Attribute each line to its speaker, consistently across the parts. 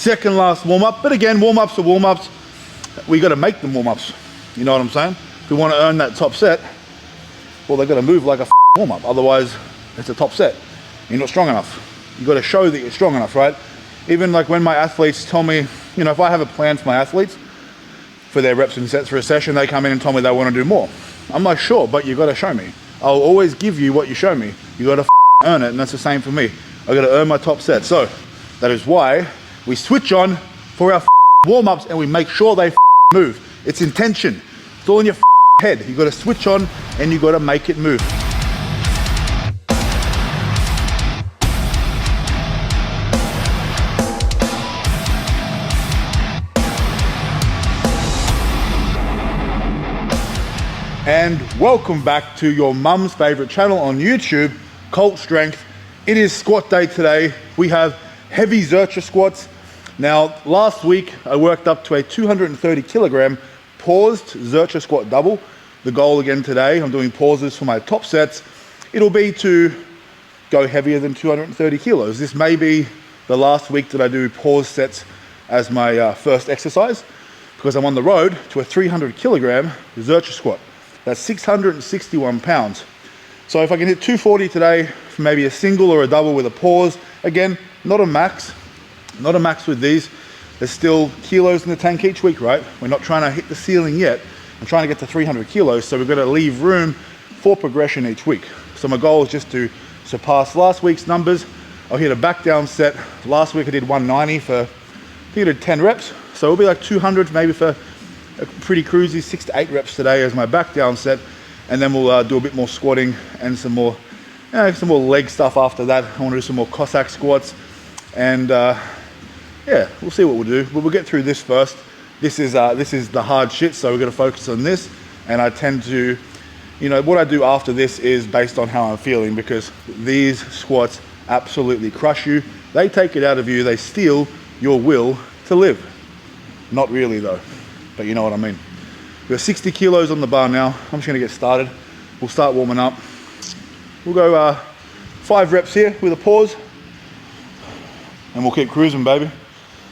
Speaker 1: second last warm-up. But again, warm-ups are warm-ups. We got to make them warm-ups. You know what I'm saying? If we want to earn that top set, well, they've got to move like a warm-up. Otherwise, it's a top set. You're not strong enough. You got to show that you're strong enough, right? Even like when my athletes tell me, you know, if I have a plan for my athletes, for their reps and sets for a session, they come in and tell me they want to do more. I'm like, sure, but you got to show me. I'll always give you what you show me. You got to earn it, and that's the same for me. I got to earn my top set. So that is why we switch on for our warm-ups and we make sure they move. It's intention. It's all in your head. You got to switch on and you got to make it move. And welcome back to your mum's favorite channel on YouTube, Cult Strength. It is squat day today. We have heavy Zercher squats. Now, last week I worked up to a 230 kilogram paused Zercher squat double. The goal again today, I'm doing pauses for my top sets. It'll be to go heavier than 230 kilos. This may be the last week that I do pause sets as my first exercise, because I'm on the road to a 300 kilogram Zercher squat. That's 661 pounds. So if I can hit 240 today for maybe a single or a double with a pause, again, not a max with these. There's still kilos in the tank each week, right? We're not trying to hit the ceiling yet. I'm trying to get to 300 kilos, so we've got to leave room for progression each week. So my goal is just to surpass last week's numbers. I'll hit a back down set. Last week I did 190 for, I think I did 10 reps. So it'll be like 200 maybe for a pretty cruisy 6 to 8 reps today as my back down set, and then we'll do a bit more squatting and some more leg stuff after that. I want to do some more Cossack squats, and yeah, we'll see what we'll do. But we'll get through this first. This is the hard shit, so we're going to focus on this. And I tend to, you know, what I do after this is based on how I'm feeling, because these squats absolutely crush you. They take it out of you. They steal your will to live. Not really though, but you know what I mean. We've got 60 kilos on the bar now. I'm just gonna get started. We'll start warming up. We'll go 5 reps here with a pause, and we'll keep cruising, baby.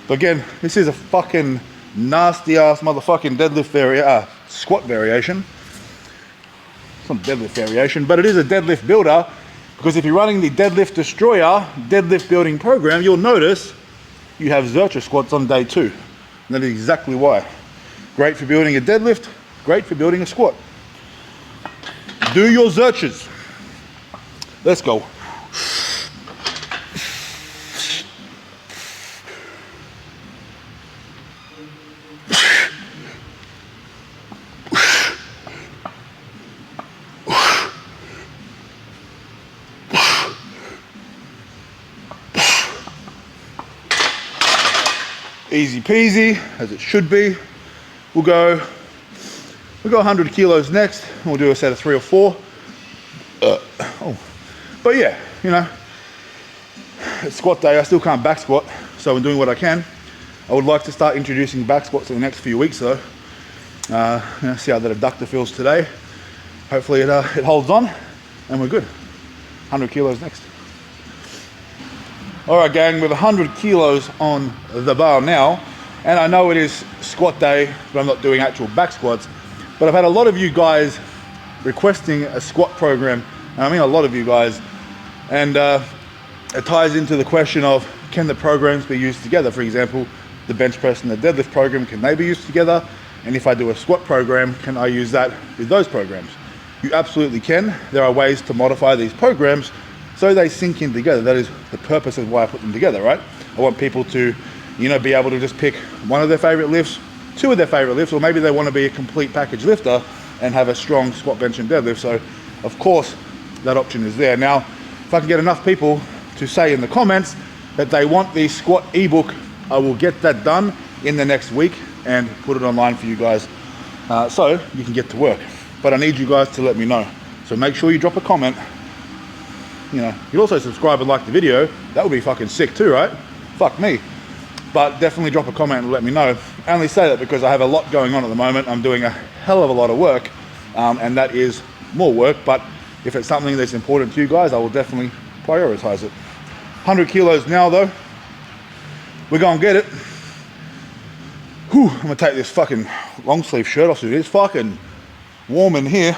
Speaker 1: But again, this is a fucking nasty ass motherfucking deadlift squat variation. It's not deadlift variation, but it is a deadlift builder, because if you're running the Deadlift Destroyer deadlift building program, you'll notice you have Zercher squats on day 2. And that is exactly why. Great for building a deadlift, great for building a squat. Do your Zerchers. Let's go. Easy peasy, as it should be. We'll go 100 kilos next, and we'll do a set of 3 or 4. But yeah, you know, it's squat day. I still can't back squat, so I'm doing what I can. I would like to start introducing back squats in the next few weeks though. You know, see how that adductor feels today. Hopefully it holds on, and we're good. 100 kilos next. All right, gang, with 100 kilos on the bar now, and I know it is squat day, but I'm not doing actual back squats, but I've had a lot of you guys requesting a squat program, and I mean a lot of you guys, and it ties into the question of, can the programs be used together? For example, the bench press and the deadlift program, can they be used together? And if I do a squat program, can I use that with those programs? You absolutely can. There are ways to modify these programs so they sync in together. That is the purpose of why I put them together, right? I want people to, you know, be able to just pick one of their favorite lifts, 2 of their favorite lifts, or maybe they want to be a complete package lifter and have a strong squat, bench, and deadlift. So, of course, that option is there. Now, if I can get enough people to say in the comments that they want the squat ebook, I will get that done in the next week and put it online for you guys, so you can get to work. But I need you guys to let me know. So make sure you drop a comment. You know, you'd also subscribe and like the video. That would be fucking sick too, right? Fuck me. But definitely drop a comment and let me know. I only say that because I have a lot going on at the moment. I'm doing a hell of a lot of work, and that is more work. But if it's something that's important to you guys, I will definitely prioritize it. 100 kilos now though. we're gonna get it. Whew, I'm gonna take this fucking long sleeve shirt off, dude. It's fucking warm in here.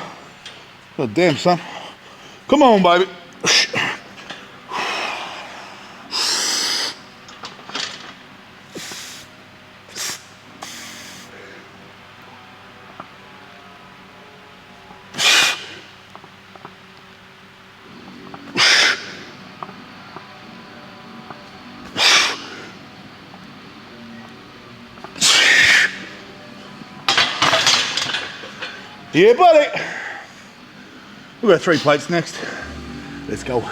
Speaker 1: God damn, son. Come on, baby. Yeah, buddy. We've got 3 plates next. Let's go.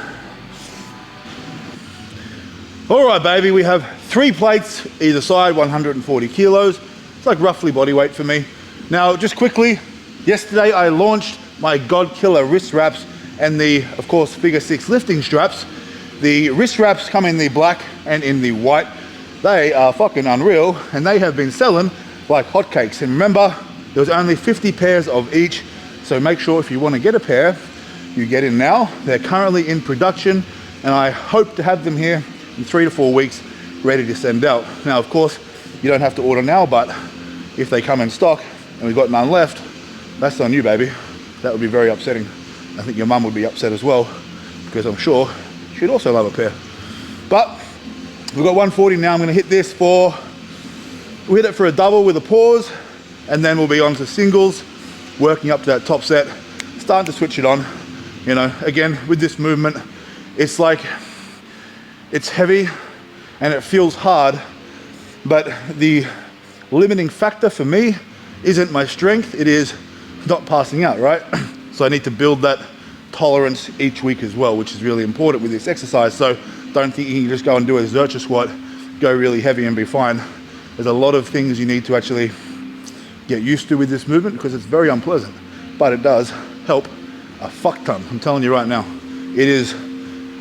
Speaker 1: All right, baby, we have 3 plates either side, 140 kilos. It's like roughly body weight for me. Now, just quickly, yesterday I launched my God Killer wrist wraps and the, of course, figure 6 lifting straps. The wrist wraps come in the black and in the white. They are fucking unreal, and they have been selling like hotcakes. And remember, there was only 50 pairs of each, so make sure if you want to get a pair, you get in now. They're currently in production, and I hope to have them here in 3 to 4 weeks, ready to send out. Now, of course, you don't have to order now, but if they come in stock and we've got none left, that's on you, baby. That would be very upsetting. I think your mum would be upset as well, because I'm sure she'd also love a pair. But we've got 140 now. I'm going to hit this we'll hit it for a double with a pause, and then we'll be on to singles, working up to that top set, starting to switch it on. You know, again, with this movement, it's like, it's heavy and it feels hard, but the limiting factor for me isn't my strength, it is not passing out, right? So I need to build that tolerance each week as well, which is really important with this exercise. So don't think you can just go and do a Zercher squat, go really heavy and be fine. There's a lot of things you need to actually get used to with this movement, because it's very unpleasant, but it does help a fuck ton. I'm telling you right now, it is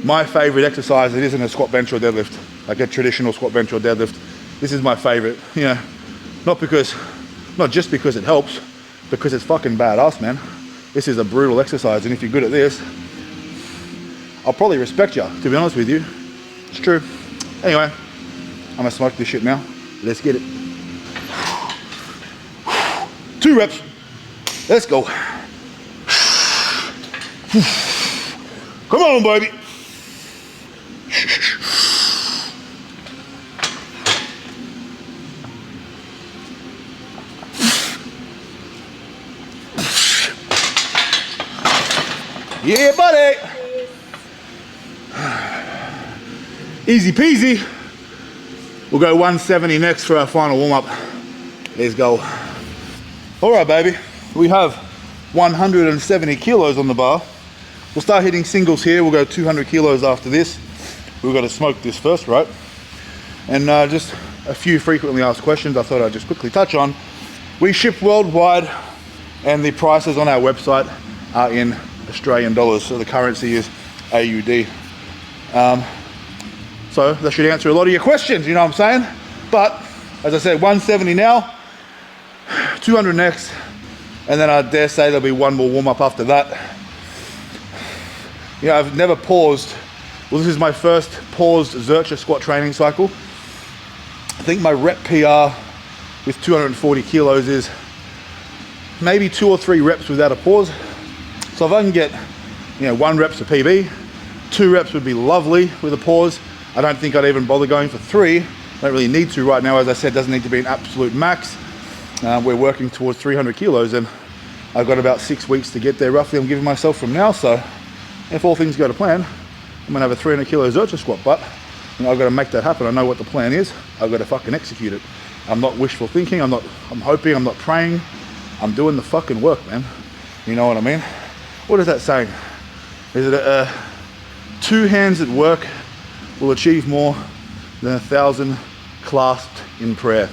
Speaker 1: my favorite exercise. It isn't a squat, bench or deadlift, like a traditional squat, bench or deadlift. This is my favorite, you know, not just because it helps, because it's fucking badass, man. This is a brutal exercise, and if you're good at this, I'll probably respect you, to be honest with you. It's true. Anyway, I'm gonna smoke this shit now. Let's get it. 2 reps. Let's go. Come on, baby. Yeah, buddy. Easy peasy. We'll go 170 next for our final warm up. Let's go. All right, baby. We have 170 kilos on the bar. We'll start hitting singles here. We'll go 200 kilos after this. We've got to smoke this first, right? And just a few frequently asked questions I thought I'd just quickly touch on. We ship worldwide, and the prices on our website are in Australian dollars, so the currency is AUD. So that should answer a lot of your questions, you know what I'm saying? But as I said, 170 now, 200 next, and then I dare say there'll be one more warm up after that. You know, I've never paused. Well, this is my first paused Zercher squat training cycle. I think my rep PR with 240 kilos is maybe 2 or 3 reps without a pause. So if I can get, you know, 1 rep's a PB, 2 reps would be lovely with a pause. I don't think I'd even bother going for 3. I don't really need to right now. As I said, doesn't need to be an absolute max. We're working towards 300 kilos, and I've got about 6 weeks to get there roughly. I'm giving myself from now. So if all things go to plan, I'm gonna have a 300 kilo Zercher squat, but you know, I've got to make that happen. I know what the plan is. I've got to fucking execute it. I'm not wishful thinking. I'm hoping, I'm not praying. I'm doing the fucking work, man. You know what I mean? What is that saying? Is it 2 hands at work will achieve more than 1,000 clasped in prayer?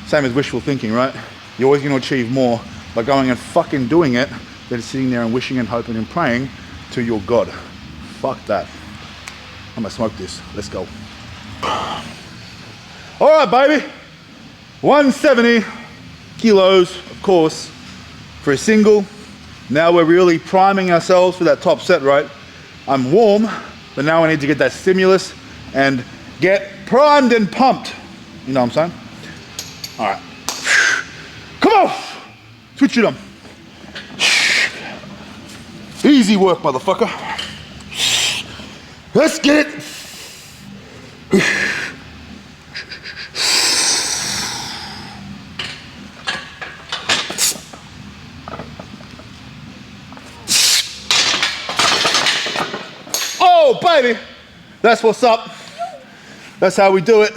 Speaker 1: Same as wishful thinking, right? You're always going to achieve more by going and fucking doing it than sitting there and wishing and hoping and praying to your God. Fuck that. I'm gonna smoke this. Let's go. All right, baby. 170 kilos, of course, for a single. Now we're really priming ourselves for that top set, right? I'm warm, but now I need to get that stimulus and get primed and pumped. You know what I'm saying? All right. Come on. Switch it on. Easy work, motherfucker. Let's get it. Oh, baby. That's what's up. That's how we do it.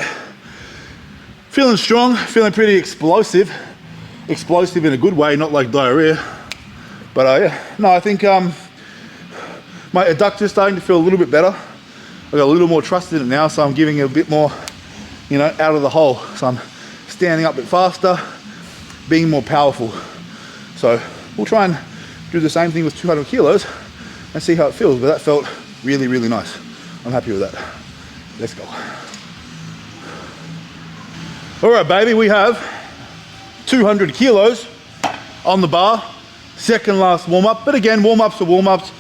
Speaker 1: Feeling strong, feeling pretty explosive. Explosive in a good way, not like diarrhea. But yeah, no, I think my adductor's starting to feel a little bit better. I've got a little more trust in it now, so I'm giving it a bit more, you know, out of the hole. So I'm standing up a bit faster, being more powerful. So we'll try and do the same thing with 200 kilos and see how it feels. But that felt really, really nice. I'm happy with that. Let's go. All right, baby, we have 200 kilos on the bar. Second last warm up. But again, warm ups are warm ups.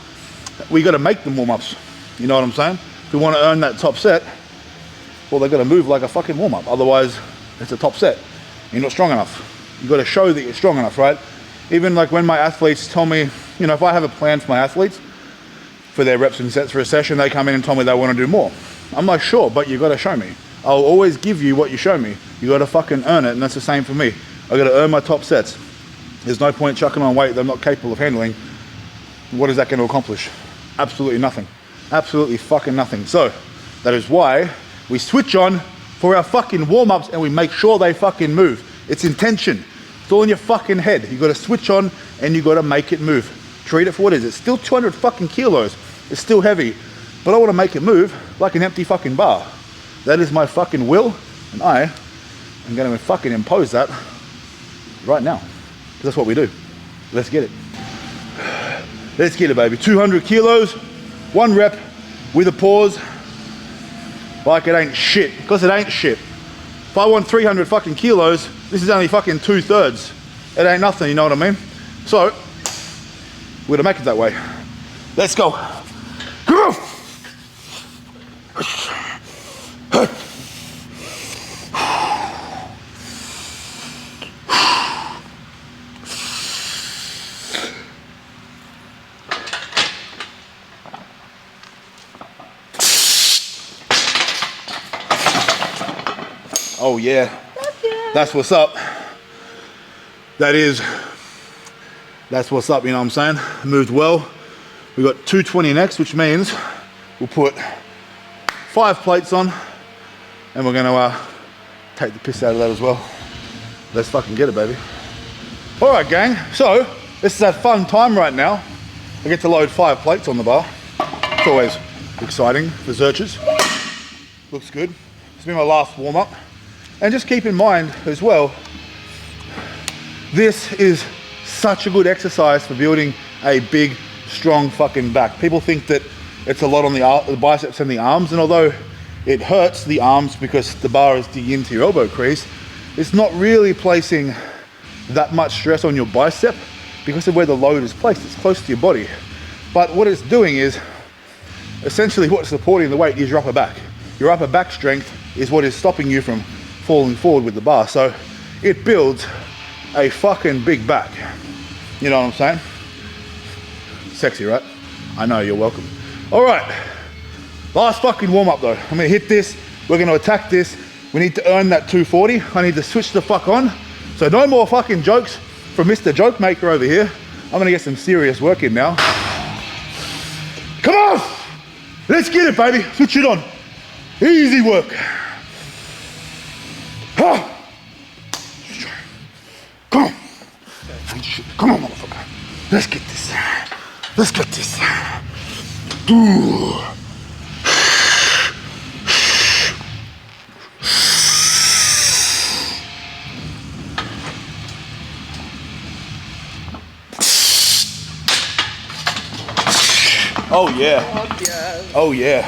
Speaker 1: We got to make them warm ups. You know what I'm saying? If we want to earn that top set, well, they got to move like a fucking warm up. Otherwise, it's a top set. You're not strong enough. You got to show that you're strong enough, right? Even like when my athletes tell me, you know, if I have a plan for my athletes for their reps and sets for a session, they come in and tell me they want to do more. I'm like, sure, but you got to show me. I'll always give you what you show me. You got to fucking earn it, and that's the same for me. I got to earn my top sets. There's no point chucking on weight that I'm not capable of handling. What is that going to accomplish? Absolutely nothing. Absolutely fucking nothing. So that is why we switch on for our fucking warm-ups and we make sure they fucking move. It's intention. It's all in your fucking head. You got to switch on and you got to make it move. Treat it for what it is. It's still 200 fucking kilos. It's still heavy, but I want to make it move like an empty fucking bar. That is my fucking will, and I am going to fucking impose that right now. That's what we do. Let's get it. Let's get it, baby. 200 kilos, 1 rep with a pause. Like it ain't shit, because it ain't shit. If I want 300 fucking kilos, this is only fucking 2/3. It ain't nothing, you know what I mean? So, we're gonna make it that way. Let's go. Come on. Oh yeah, that's what's up. That's what's up, you know what I'm saying? Moved well. We got 220 next, which means we'll put 5 plates on and we're gonna take the piss out of that as well. Let's fucking get it, baby. All right, gang, so this is that fun time right now. I get to load 5 plates on the bar. It's always exciting for Zerchers. Looks good. It's been my last warm up. And just keep in mind as well, this is such a good exercise for building a big, strong fucking back. People think that it's a lot on the biceps and the arms, and although it hurts the arms because the bar is digging into your elbow crease, it's not really placing that much stress on your bicep because of where the load is placed. It's close to your body. But what it's doing is, essentially what's supporting the weight is your upper back. Your upper back strength is what is stopping you from falling forward with the bar. So it builds a fucking big back. You know what I'm saying? Sexy, right? I know, you're welcome. All right, last fucking warm up though. I'm gonna hit this, we're gonna attack this. We need to earn that 240. I need to switch the fuck on. So no more fucking jokes from Mr. Joke Maker over here. I'm gonna get some serious work in now. Come on, let's get it, baby. Switch it on. Easy work. Come on. Come on, motherfucker. Let's get this. Let's get this. Ooh. Oh yeah. Oh yeah.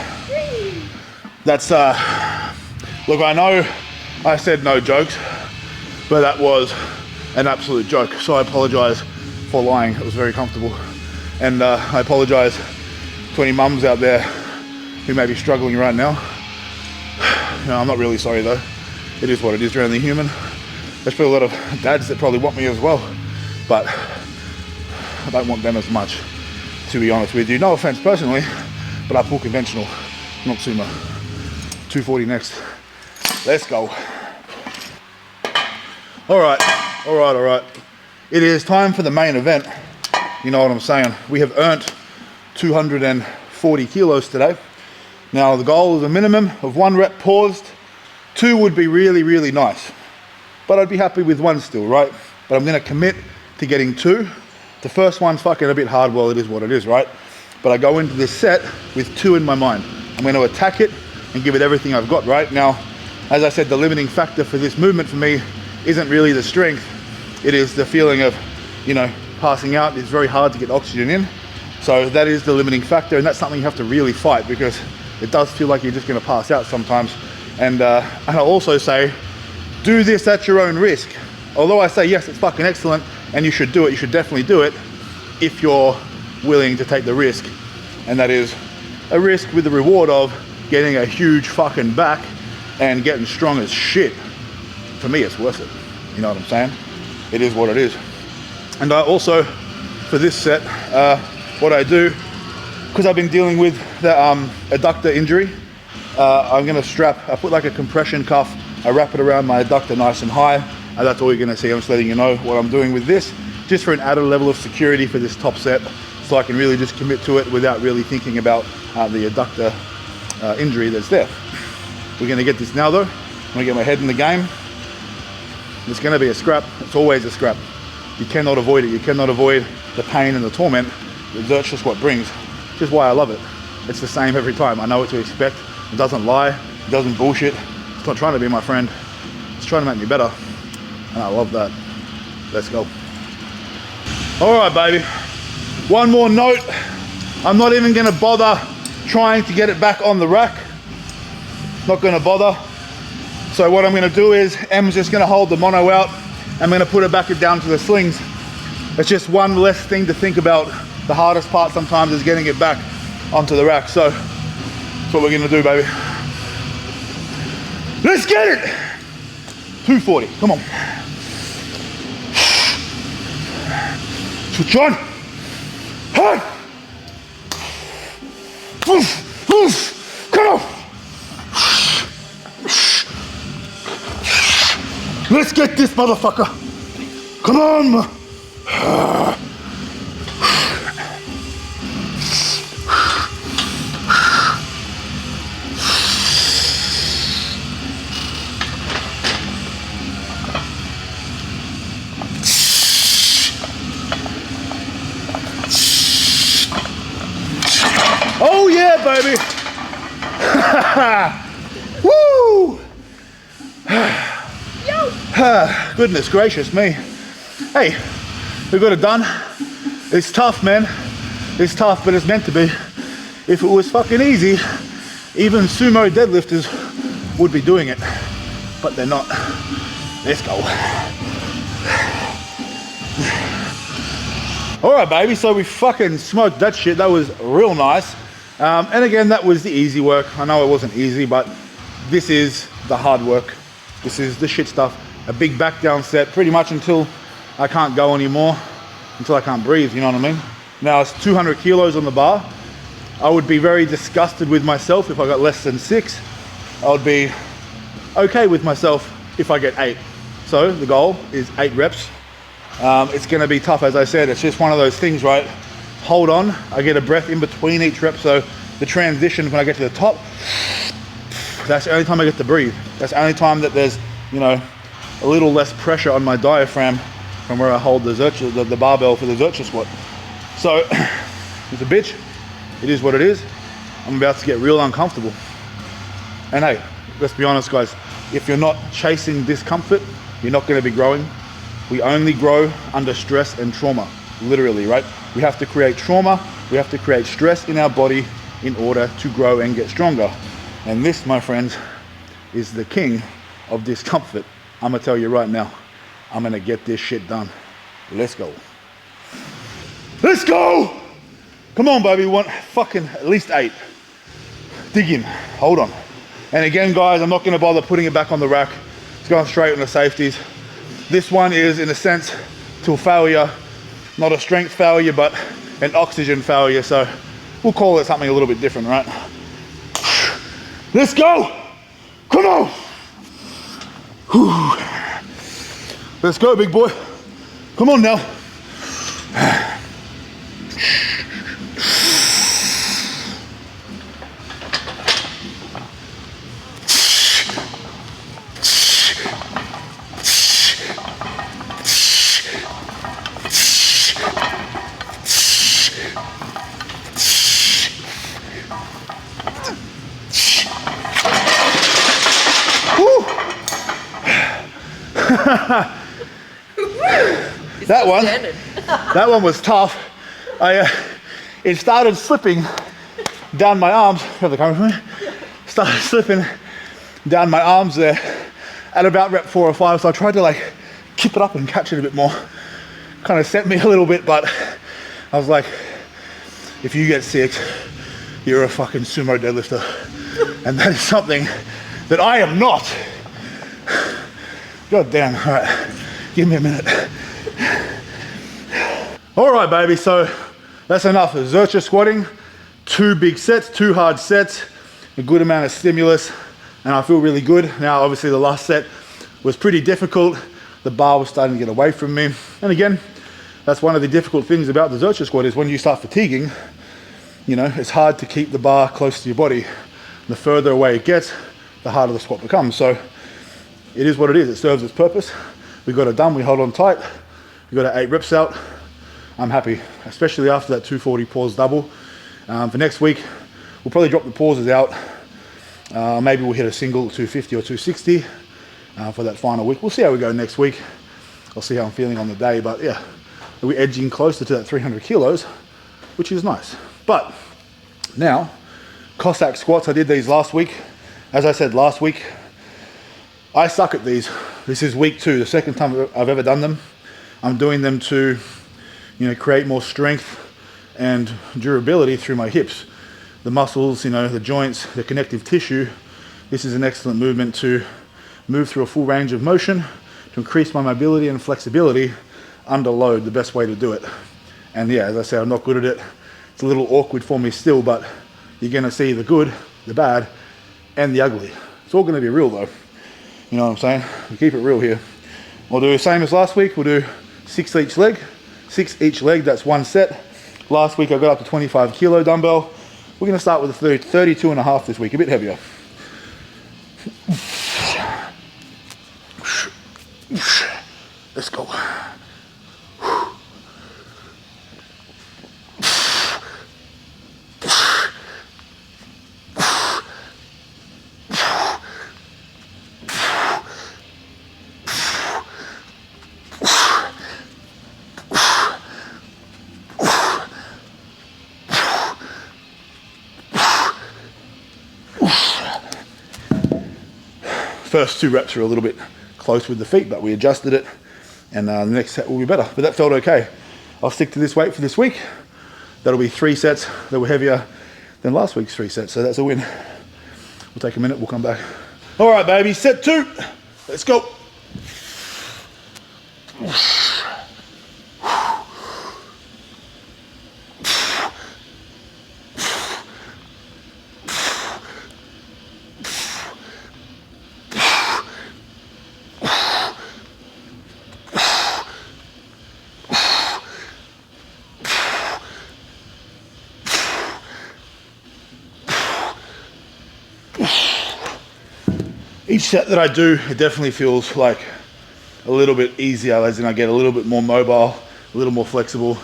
Speaker 1: That's look, I know I said no jokes, but that was an absolute joke. So I apologize for lying. It was very comfortable. And I apologize to any mums out there who may be struggling right now. You know, I'm not really sorry though. It is what it is, you're only human. There's probably a lot of dads that probably want me as well, but I don't want them as much, to be honest with you. No offense personally, but I pull conventional, not sumo. 240 next. Let's go. All right. It is time for the main event. You know what I'm saying? We have earned 240 kilos today. Now the goal is a minimum of 1 rep paused. 2 would be really, really nice, but I'd be happy with 1 still, right? But I'm gonna commit to getting 2. The first one's fucking a bit hard, well, it is what it is, right? But I go into this set with 2 in my mind. I'm gonna attack it and give it everything I've got, right? Now, as I said, the limiting factor for this movement for me isn't really the strength. It is the feeling of, you know, passing out. It's very hard to get oxygen in. So that is the limiting factor, and that's something you have to really fight, because it does feel like you're just gonna pass out sometimes. And I'll also say, do this at your own risk. Although I say, yes, it's fucking excellent, and you should do it, you should definitely do it, if you're willing to take the risk. And that is a risk with the reward of getting a huge fucking back and getting strong as shit. For me, it's worth it. You know what I'm saying? It is what it is. And I also, for this set, what I do, because I've been dealing with the adductor injury, I'm gonna strap, I put like a compression cuff, I wrap it around my adductor nice and high, and that's all you're gonna see. I'm just letting you know what I'm doing with this, just for an added level of security for this top set, so I can really just commit to it without really thinking about the adductor injury that's there. We're gonna get this now though. I'm gonna get my head in the game. It's gonna be a scrap. It's always a scrap. You cannot avoid it. You cannot avoid the pain and the torment that Zercher squat brings, which is why I love it. It's the same every time. I know what to expect. It doesn't lie. It doesn't bullshit. It's not trying to be my friend. It's trying to make me better. And I love that. Let's go. All right, baby. One more note. I'm not even gonna bother trying to get it back on the rack. Not gonna bother. So what I'm gonna do is, M's just gonna hold the mono out. I'm gonna put it back down to the slings. It's just one less thing to think about. The hardest part sometimes is getting it back onto the rack. So that's what we're gonna do, baby. Let's get it! 240, come on. Switch on. Hey! Come on! Let's get this motherfucker. Come on. Oh yeah, baby. Woo! Goodness gracious me. Hey, we got it done. It's tough, man. It's tough, but it's meant to be. If it was fucking easy, even sumo deadlifters would be doing it, but they're not. Let's go. All right, baby, so we fucking smoked that shit. That was real nice. And again, that was the easy work. I know it wasn't easy, but this is the hard work. This is the shit stuff. A big back down set, pretty much until I can't go anymore, until I can't breathe, you know what I mean? Now it's 200 kilos on the bar. I would be very disgusted with myself if I got less than 6. I would be okay with myself if I get 8. So the goal is 8 reps. It's gonna be tough, as I said. It's just one of those things, right? Hold on, I get a breath in between each rep, so the transition when I get to the top, that's the only time I get to breathe. That's the only time that there's, you know, a little less pressure on my diaphragm from where I hold the Zercher, the barbell for the Zercher squat. So it's a bitch. It is what it is. I'm about to get real uncomfortable. And hey, let's be honest, guys. If you're not chasing discomfort, you're not going to be growing. We only grow under stress and trauma, literally, right? We have to create trauma. We have to create stress in our body in order to grow and get stronger. And this, my friends, is the king of discomfort. I'm gonna tell you right now, I'm gonna get this shit done. Let's go. Let's go! Come on, baby, we want fucking at least 8. Dig in, hold on. And again, guys, I'm not gonna bother putting it back on the rack. It's going straight on the safeties. This one is, in a sense, to a failure, not a strength failure, but an oxygen failure. So we'll call it something a little bit different, right? Let's go. Come on. Whew. Let's go, big boy. Come on now. That one was tough. It started slipping down my arms. Have the camera for me? Started slipping down my arms there at about rep 4 or 5. So I tried to like keep it up and catch it a bit more. Kind of sent me a little bit, but I was like, if you get sick, you're a fucking sumo deadlifter. And that is something that I am not. God damn, all right, give me a minute. All right, baby, so that's enough of Zercher squatting. 2 big sets, 2 hard sets, a good amount of stimulus, and I feel really good. Now, obviously the last set was pretty difficult. The bar was starting to get away from me. And again, that's one of the difficult things about the Zercher squat is when you start fatiguing, you know, it's hard to keep the bar close to your body. The further away it gets, the harder the squat becomes. So it is what it is, it serves its purpose. We got it done, we hold on tight. We got our 8 reps out. I'm happy, especially after that 240 pause double. For next week, we'll probably drop the pauses out. Maybe we'll hit a single 250 or 260 for that final week. We'll see how we go next week. I'll see how I'm feeling on the day, but yeah, we're edging closer to that 300 kilos, which is nice. But now, Cossack squats, I did these last week. As I said last week, I suck at these. This is week 2, the second time I've ever done them. I'm doing them to, you know, create more strength and durability through my hips. The muscles, you know, the joints, the connective tissue. This is an excellent movement to move through a full range of motion, to increase my mobility and flexibility under load, the best way to do it. And yeah, as I said, I'm not good at it. It's a little awkward for me still, but you're gonna see the good, the bad, and the ugly. It's all gonna be real though. You know what I'm saying? We keep it real here. We'll do the same as last week. We'll do 6 each leg, that's 1 set. Last week I got up to 25 kilo dumbbell. We're gonna start with a 32 and a half this week, a bit heavier. Let's go. First 2 reps are a little bit close with the feet, but we adjusted it, and the next set will be better. But that felt okay. I'll stick to this weight for this week. That'll be 3 sets that were heavier than last week's 3 sets, so that's a win. We'll take a minute, we'll come back. All right, baby, set 2. Let's go. Each set that I do, it definitely feels like a little bit easier, as in I get a little bit more mobile, a little more flexible,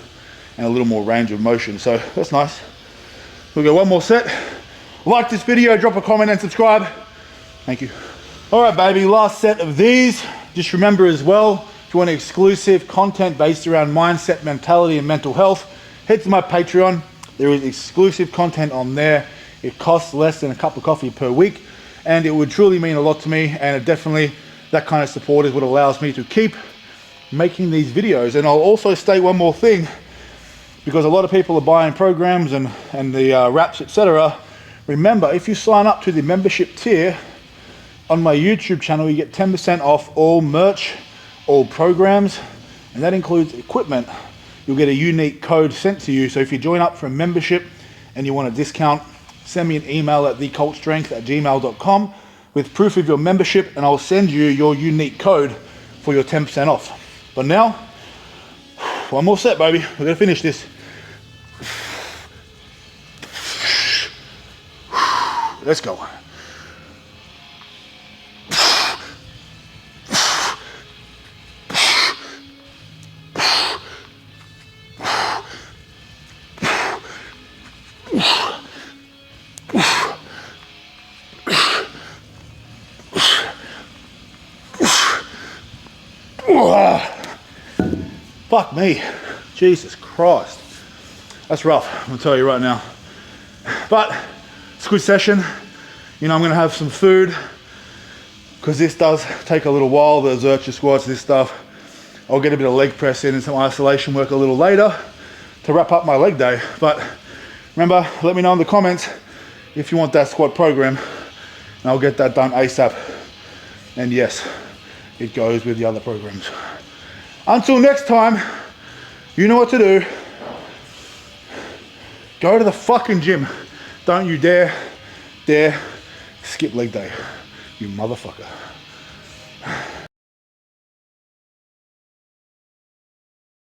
Speaker 1: and a little more range of motion. So that's nice. We'll go 1 more set. Like this video, drop a comment and subscribe. Thank you. All right, baby, last set of these. Just remember as well, if you want exclusive content based around mindset, mentality, and mental health, head to my Patreon. There is exclusive content on there. It costs less than a cup of coffee per week, and it would truly mean a lot to me, and it definitely, that kind of support is what allows me to keep making these videos. And I'll also state one more thing, because a lot of people are buying programs and the wraps, etc., Remember, if you sign up to the membership tier on my YouTube channel, you get 10% off all merch, all programs, and that includes equipment. You'll get a unique code sent to you. So if you join up for a membership and you want a discount, send me an email at thecultstrength@gmail.com with proof of your membership, and I'll send you your unique code for your 10% off. But now, one more set, baby. We're gonna finish this. Let's go. Fuck me, Jesus Christ. That's rough, I'm gonna tell you right now. But it's a good session. You know, I'm gonna have some food because this does take a little while, the Zercher squats, this stuff. I'll get a bit of leg press in and some isolation work a little later to wrap up my leg day. But remember, let me know in the comments if you want that squat program, and I'll get that done ASAP. And yes, it goes with the other programs. Until next time, you know what to do. Go to the fucking gym. Don't you dare skip leg day, you motherfucker.